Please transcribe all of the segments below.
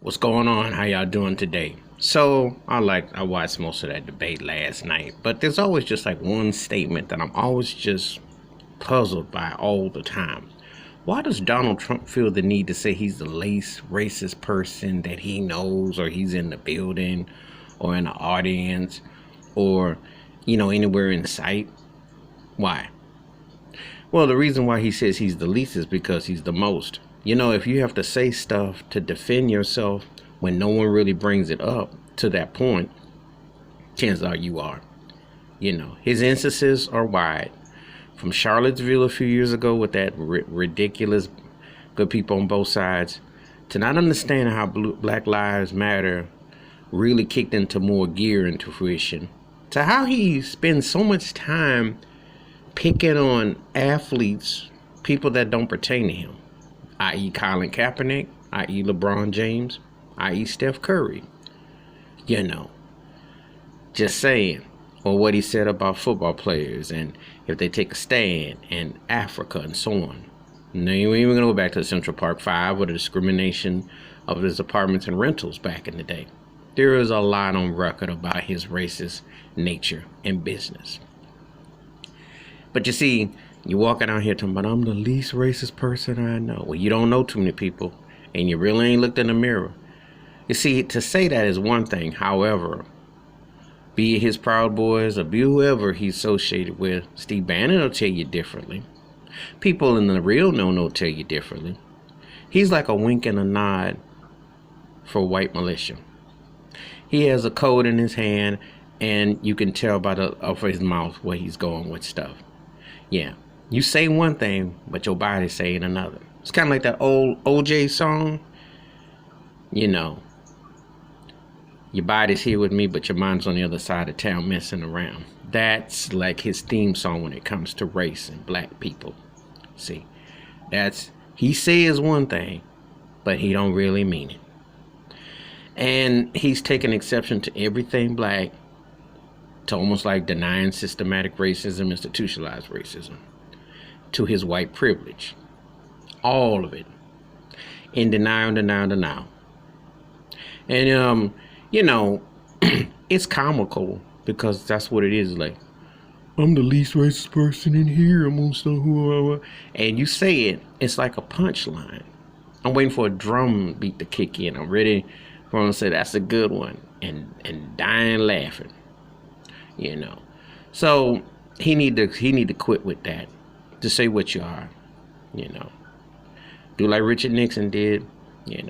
What's going on? How y'all doing today? So I watched most of that debate last night, but there's always just like one statement that I'm always just puzzled by all the time. Why does Donald Trump feel the need to say he's the least racist person that he knows, or he's in the building or in the audience or anywhere in sight? Why? Well, the reason why he says he's the least is because he's the most. If you have to say stuff to defend yourself when no one really brings it up to that point, chances are you are. His instances are wide. From Charlottesville a few years ago with that ridiculous good people on both sides, to not understanding how Black Lives Matter really kicked into more gear into fruition, to how he spends so much time picking on athletes, people that don't pertain to him, i.e. Colin Kaepernick, i.e. LeBron James, i.e. Steph Curry. Just saying. Or what he said about football players and if they take a stand in Africa and so on. Now, you ain't even going to go back to the Central Park 5 or the discrimination of his apartments and rentals back in the day. There is a lot on record about his racist nature and business. But you see, you're walking out here talking about, I'm the least racist person I know. Well, you don't know too many people, and you really ain't looked in the mirror. You see, to say that is one thing. However, be it his Proud Boys or be whoever he's associated with, Steve Bannon will tell you differently. People in the real know tell you differently. He's like a wink and a nod for white militia. He has a code in his hand, and you can tell by off his mouth where he's going with stuff. Yeah, you say one thing, but your body's saying another. It's kind of like that old OJ song. Your body's here with me, but your mind's on the other side of town messing around. That's like his theme song when it comes to race and black people. See, he says one thing, but he don't really mean it. And he's taking exception to everything black, to almost like denying systematic racism, institutionalized racism, to his white privilege. All of it. In denial. And, it's comical because that's what it is. Like, I'm the least racist person in here amongst the who. And you say it, it's like a punchline. I'm waiting for a drum beat to kick in. I'm ready for him to say that's a good one and dying laughing. So he need to quit with that. To say what you are. Do like Richard Nixon did. It's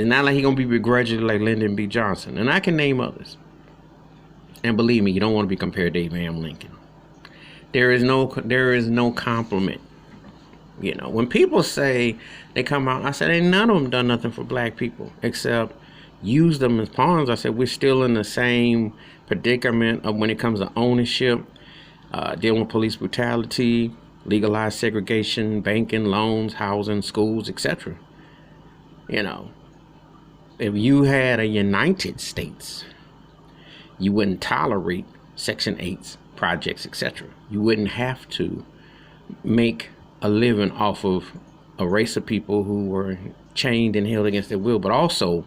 not like he's going to be begrudged like Lyndon B. Johnson. And I can name others. And believe me, you don't want to be compared to Abraham Lincoln. There is no compliment. When people say they come out, I said, ain't none of them done nothing for black people except use them as pawns. I said, we're still in the same predicament of when it comes to ownership, dealing with police brutality, legalized segregation, banking, loans, housing, schools, etc. If you had a United States, you wouldn't tolerate Section 8s, projects, etc. You wouldn't have to make a living off of a race of people who were chained and held against their will, but also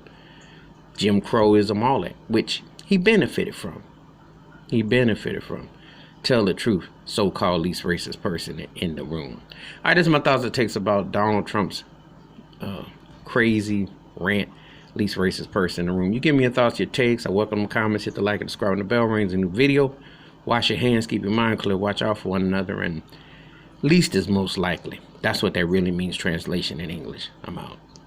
Jim Crowism, all that, which he benefited from. Tell the truth, so-called least racist person in the room. All right, this is my thoughts and takes about Donald Trump's crazy rant, least racist person in the room. You give me your thoughts, your takes. I welcome them comments. Hit the like and subscribe, and the bell rings. A new video. Wash your hands, keep your mind clear, watch out for one another, and least is most likely. That's what that really means, translation in English. I'm out.